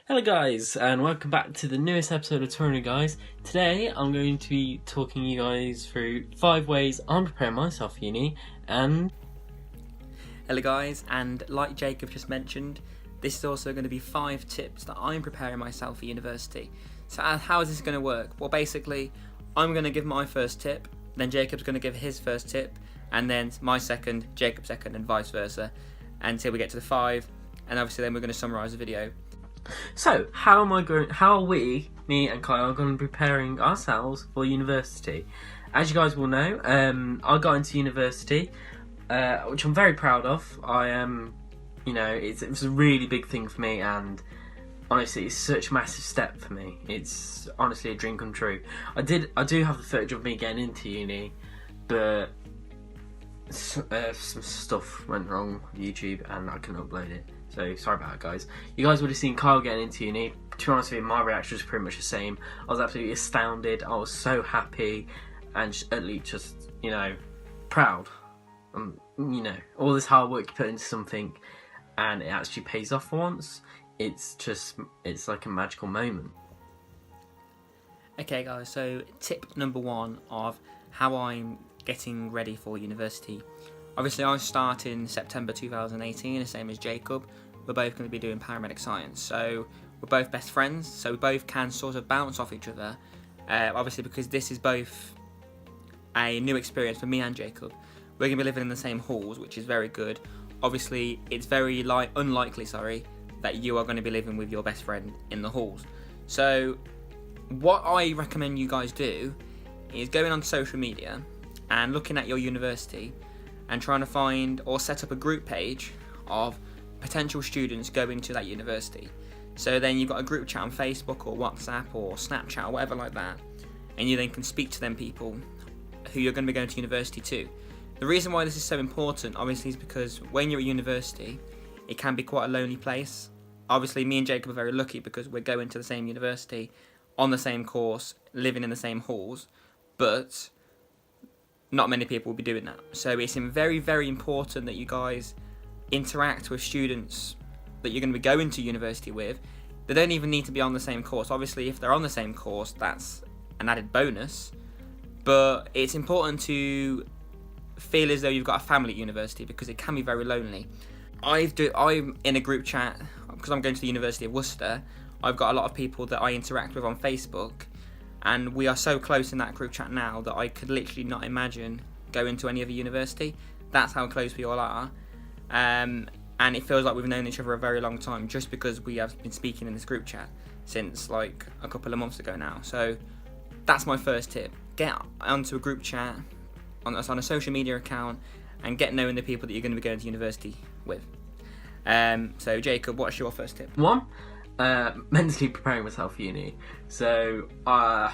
Hello guys, and welcome back to the newest episode of Touring Guys. Today I'm going to be talking you guys through 5 ways I'm preparing myself for uni, and... Hello guys, and like Jacob just mentioned, this is also going to be 5 tips that I'm preparing myself for university. So how is this going to work? Well, basically, I'm going to give my first tip, then Jacob's going to give his first tip, and then my second, Jacob's second, and vice versa, until we get to the 5, and obviously then we're going to summarise the video. So, how are we, me and Kyle, going to be preparing ourselves for university? As you guys will know, I got into university, which I'm very proud of. I am, it was a really big thing for me, and honestly, it's such a massive step for me. It's honestly a dream come true. I do have the footage of me getting into uni, but some stuff went wrong with YouTube, and I couldn't upload it. So, sorry about that, guys. You guys would have seen Kyle getting into uni. To be honest with you, my reaction was pretty much the same. I was absolutely astounded. I was so happy and at least just, proud. All this hard work you put into something and it actually pays off for once. It's like a magical moment. Okay guys, so tip number 1 of how I'm getting ready for university. Obviously I start in September 2018, the same as Jacob. We're both going to be doing paramedic science, so we're both best friends, so we both can sort of bounce off each other. Obviously because this is both a new experience for me and Jacob. We're going to be living in the same halls, which is very good. Obviously it's very unlikely that you are going to be living with your best friend in the halls. So what I recommend you guys do is going on social media and looking at your university and trying to find or set up a group page of potential students going to that university. So then you've got a group chat on Facebook or WhatsApp or Snapchat or whatever like that, and you then can speak to them people who you're going to be going to university to. The reason why this is so important obviously is because when you're at university it can be quite a lonely place. Obviously me and Jacob are very lucky because we're going to the same university on the same course, living in the same halls, but not many people will be doing that. So it's very, very important that you guys interact with students that you're going to be going to university with. They don't even need to be on the same course. Obviously, if they're on the same course, that's an added bonus. But it's important to feel as though you've got a family at university because it can be very lonely. I'm in a group chat because I'm going to the University of Worcester. I've got a lot of people that I interact with on Facebook, and we are so close in that group chat now that I could literally not imagine going to any other university. That's how close we all are. And it feels like we've known each other a very long time just because we have been speaking in this group chat since like a couple of months ago now. So that's my first tip. Get onto a group chat on a social media account and get knowing the people that you're going to be going to university with. So Jacob, what's your first tip? 1. Mentally preparing myself for uni. So a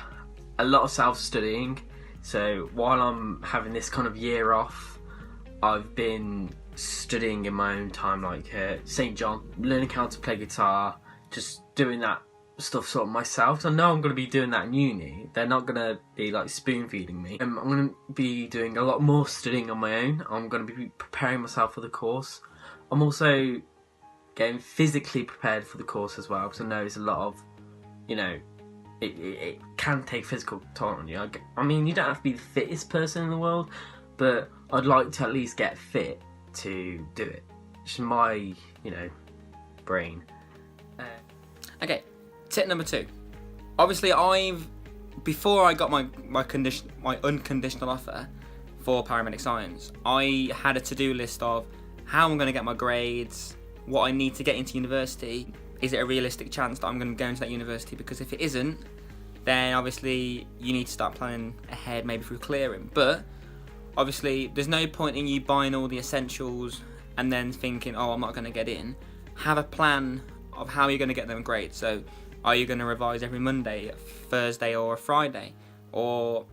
lot of self-studying. So while I'm having this kind of year off, I've been studying in my own time, like St. John, learning how to play guitar, just doing that stuff sort of myself. So I know I'm going to be doing that in uni. They're not going to be like spoon feeding me. I'm going to be doing a lot more studying on my own. I'm going to be preparing myself for the course. I'm also getting physically prepared for the course as well, because I know it's a lot of, it can take physical toll on you. I mean, you don't have to be the fittest person in the world, but I'd like to at least get fit to do it. It's my, brain. Okay, tip number 2. Obviously, before I got my unconditional offer for paramedic science, I had a to-do list of how I'm going to get my grades, what I need to get into university. Is it a realistic chance that I'm going to go into that university? Because if it isn't, then obviously you need to start planning ahead, maybe through clearing. But obviously there's no point in you buying all the essentials and then thinking, oh, I'm not going to get in. Have a plan of how you're going to get them grades. So are you going to revise every Monday, Thursday or a Friday? Or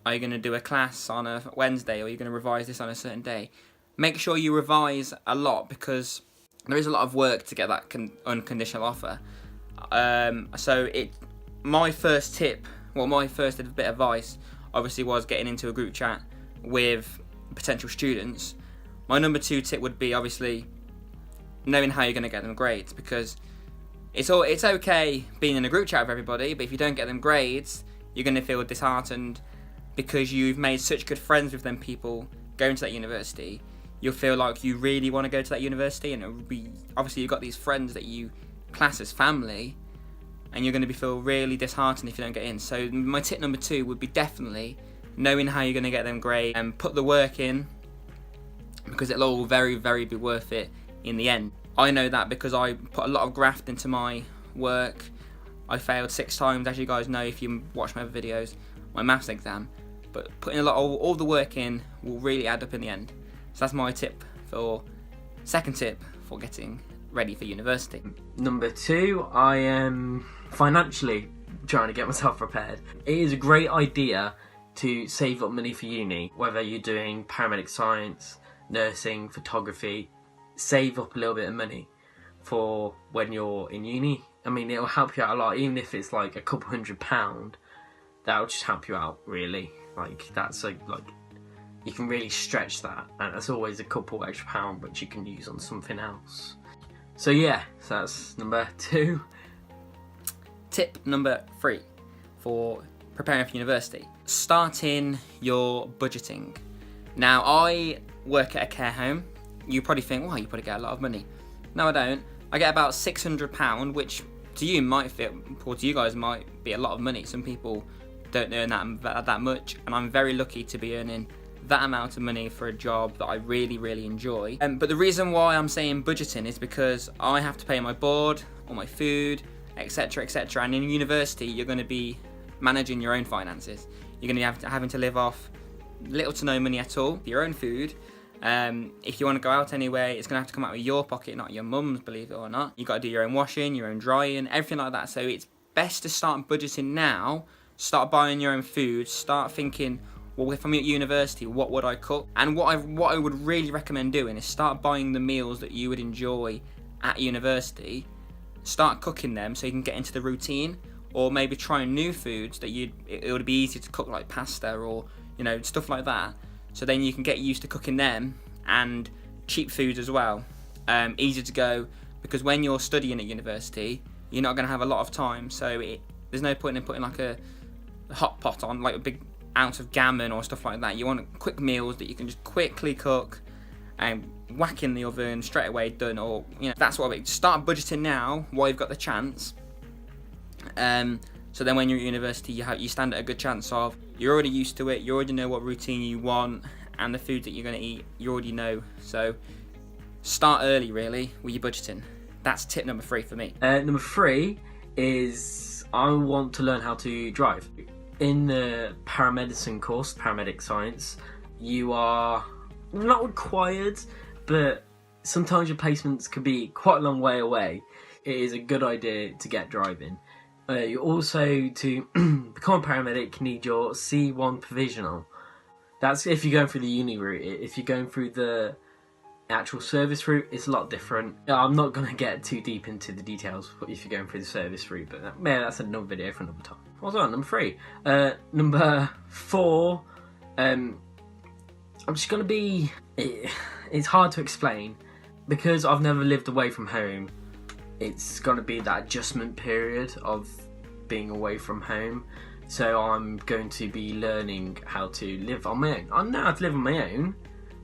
are you going to do a class on a Wednesday? Or are you going to revise this on a certain day? Make sure you revise a lot because there is a lot of work to get that unconditional offer. My first tip, my first bit of advice, obviously was getting into a group chat with potential students. My number 2 tip would be obviously knowing how you're going to get them grades, because it's okay being in a group chat with everybody, but if you don't get them grades, you're going to feel disheartened because you've made such good friends with them people going to that university. You'll feel like you really want to go to that university, and obviously you've got these friends that you class as family, and you're going to feel really disheartened if you don't get in. So my tip number 2 would be definitely knowing how you're going to get them grades and put the work in, because it'll all very, very be worth it in the end. I know that because I put a lot of graft into my work. I failed 6 times, as you guys know if you watch my other videos, my maths exam. But putting a lot of all the work in will really add up in the end. So that's my second tip for getting ready for university. Number 2, I am financially trying to get myself prepared. It is a great idea to save up money for uni, whether you're doing paramedic science, nursing, photography. Save up a little bit of money for when you're in uni. I mean, it'll help you out a lot, even if it's like a couple £100. That'll just help you out, really. Like, that's like you can really stretch that, and that's always a couple extra pound which you can use on something else. So yeah, so that's number 2. Tip number 3 for preparing for university: starting your budgeting. Now, I work at a care home. You probably think, well, you probably get a lot of money. No, I don't. I get about £600, which to you might feel, or to you guys might be a lot of money. Some people don't earn that much, and I'm very lucky to be earning that amount of money for a job that I really, really enjoy. But the reason why I'm saying budgeting is because I have to pay my board, all my food, etc., etc. And in university, you're going to be managing your own finances. You're going to be having to live off little to no money at all, your own food. If you want to go out anywhere, it's going to have to come out of your pocket, not your mum's, believe it or not. You've got to do your own washing, your own drying, everything like that. So it's best to start budgeting now, start buying your own food, start thinking, well, if I'm at university, what would I cook? And what I would really recommend doing is start buying the meals that you would enjoy at university, start cooking them so you can get into the routine, or maybe trying new foods that it would be easy to cook, like pasta or, you know, stuff like that. So then you can get used to cooking them, and cheap foods as well. Easy to go, because when you're studying at university, you're not going to have a lot of time. So there's no point in putting like a hot pot on, like a big ounce of gammon or stuff like that. You want quick meals that you can just quickly cook and whack in the oven straight away, done. Or, you know, that's what I mean. Start budgeting now while you've got the chance. So then when you're at university, you stand at a good chance of, you're already used to it, you already know what routine you want, and the food that you're going to eat, you already know. So start early, really, with your budgeting. That's tip number 3 for me. Number 3 is I want to learn how to drive. In the paramedicine course, paramedic science, you are not required, but sometimes your placements can be quite a long way away. It is a good idea to get driving. You also, to become a paramedic, need your C1 provisional. That's if you're going through the uni route. If you're going through the actual service route, it's a lot different. I'm not going to get too deep into the details if you're going through the service route, but that's another video for another time. What's on? Number 3. Number 4, I'm just going to be... It's hard to explain. Because I've never lived away from home, it's going to be that adjustment period of being away from home. So I'm going to be learning how to live on my own. I know how to live on my own,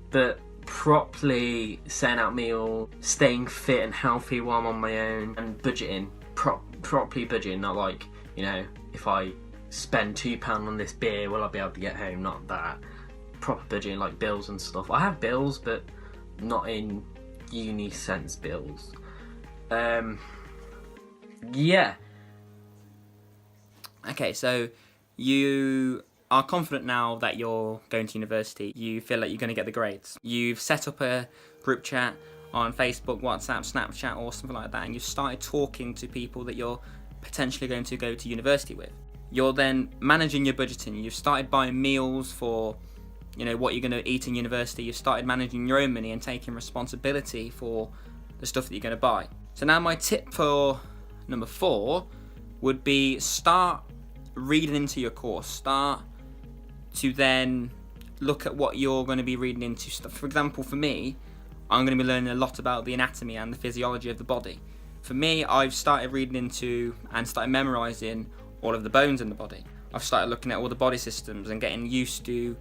but properly setting out meals, staying fit and healthy while I'm on my own, and budgeting, properly budgeting, not like, you know, if I spend £2 on this beer, will I be able to get home? Not that. Proper budgeting, like bills and stuff. I have bills, but not in uni sense bills. Yeah. Okay, so you are confident now that you're going to university. You feel like you're going to get the grades. You've set up a group chat on Facebook, WhatsApp, Snapchat, or something like that, and you've started talking to people that you're potentially going to go to university with. You're then managing your budgeting. You've started buying meals for, you know, what you're going to eat in university. You've started managing your own money and taking responsibility for the stuff that you're going to buy. So now my tip for number 4 would be start reading into your course. Start to then look at what you're going to be reading into. For example, for me, I'm going to be learning a lot about the anatomy and the physiology of the body. For me, I've started reading into and started memorising all of the bones in the body. I've started looking at all the body systems and getting used to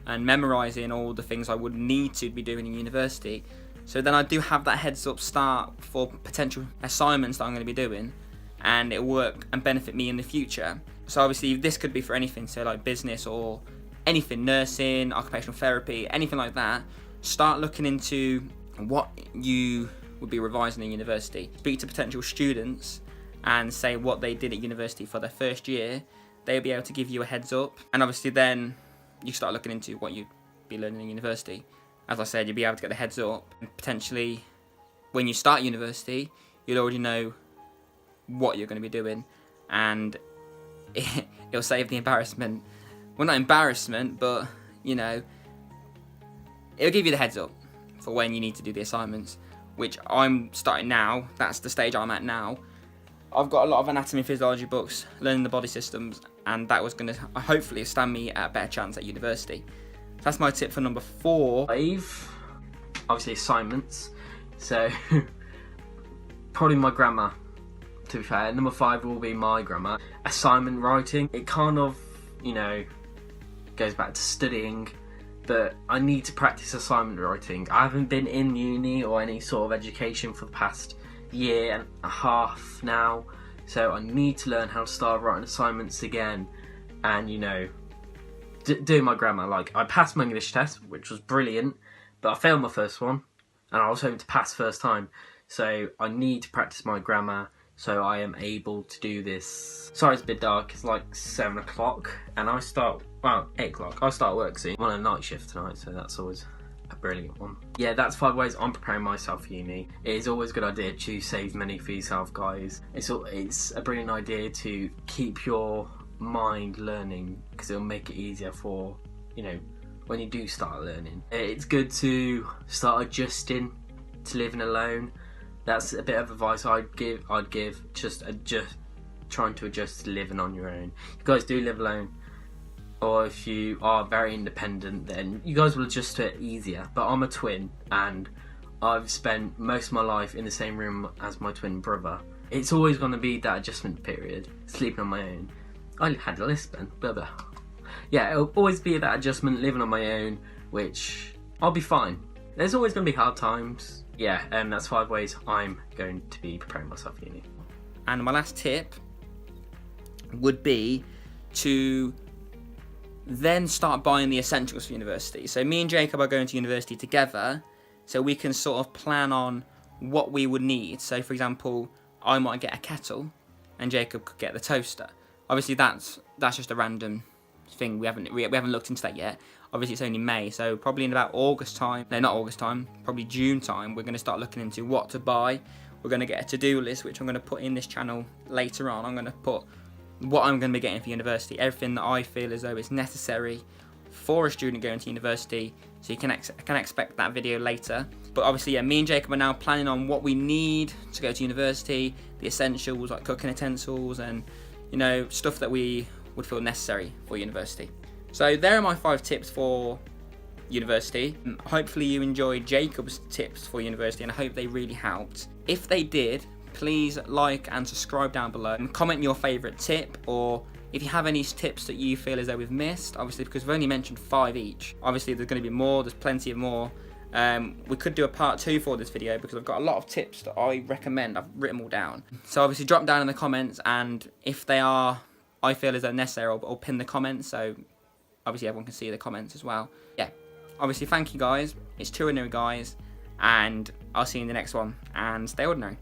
and memorising all the things I would need to be doing in university. So then I do have that heads up start for potential assignments that I'm going to be doing, and it'll work and benefit me in the future. So obviously this could be for anything, so like business or anything, nursing, occupational therapy, anything like that. Start looking into what you would be revising in university. Speak to potential students and say what they did at university for their first year. They'll be able to give you a heads up, and obviously then you start looking into what you'd be learning in university. As I said, you'll be able to get the heads up, and potentially when you start university, you'll already know what you're going to be doing, and it'll save the embarrassment. Well, not embarrassment, but it'll give you the heads up for when you need to do the assignments, which I'm starting now. That's the stage I'm at now. I've got a lot of anatomy and physiology books, learning the body systems, and that was going to hopefully stand me at a better chance at university. So that's my tip for number 4. 5, obviously assignments. So probably my grammar, to be fair. Number 5 will be my grammar. Assignment writing, it kind of, goes back to studying, but I need to practice assignment writing. I haven't been in uni or any sort of education for the past year and a half now, so I need to learn how to start writing assignments again, and doing my grammar. Like, I passed my English test, which was brilliant, but I failed my first one, and I was hoping to pass first time, so I need to practice my grammar so I am able to do this. Sorry it's a bit dark, it's like 7 o'clock, and I start, 8 o'clock, I start work soon. I'm on a night shift tonight, so that's always a brilliant one. Yeah, that's 5 ways I'm preparing myself for uni. It is always a good idea to save money for yourself, guys. It's a brilliant idea to keep your mind learning, because it'll make it easier for, when you do start learning. It's good to start adjusting to living alone. That's a bit of advice I'd give. Just trying to adjust to living on your own. You guys do live alone, or if you are very independent, then you guys will adjust to it easier. But I'm a twin, and I've spent most of my life in the same room as my twin brother. It's always going to be that adjustment period, sleeping on my own. I had a lisp then, blah blah. Yeah, it'll always be that adjustment, living on my own, which I'll be fine. There's always going to be hard times. Yeah, and that's 5 ways I'm going to be preparing myself for uni. And my last tip would be to then start buying the essentials for university. So me and Jacob are going to university together, so we can sort of plan on what we would need. So for example, I might get a kettle and Jacob could get the toaster. Obviously that's just a random thing. We haven't looked into that yet. Obviously it's only May, so probably in about probably June time, we're going to start looking into what to buy. We're going to get a to-do list, which I'm going to put in this channel later on. I'm going to put what I'm going to be getting for university, everything that I feel as though is necessary for a student going to university, so you can expect that video later. But obviously, yeah, me and Jacob are now planning on what we need to go to university, the essentials like cooking utensils and stuff that we would feel necessary for university. So there are my 5 tips for university. Hopefully you enjoyed Jacob's tips for university, and I hope they really helped. If they did, please like and subscribe down below and comment your favourite tip, or if you have any tips that you feel as though we've missed, obviously because we've only mentioned 5 each. Obviously there's going to be more, there's plenty of more. We could do a part 2 for this video because I've got a lot of tips that I recommend. I've written them all down. So obviously drop down in the comments, and if they are, I feel as though necessary, I'll pin the comments, so obviously everyone can see the comments as well. Yeah, obviously thank you guys. It's 2 ordinary guys, and I'll see you in the next one, and stay ordinary.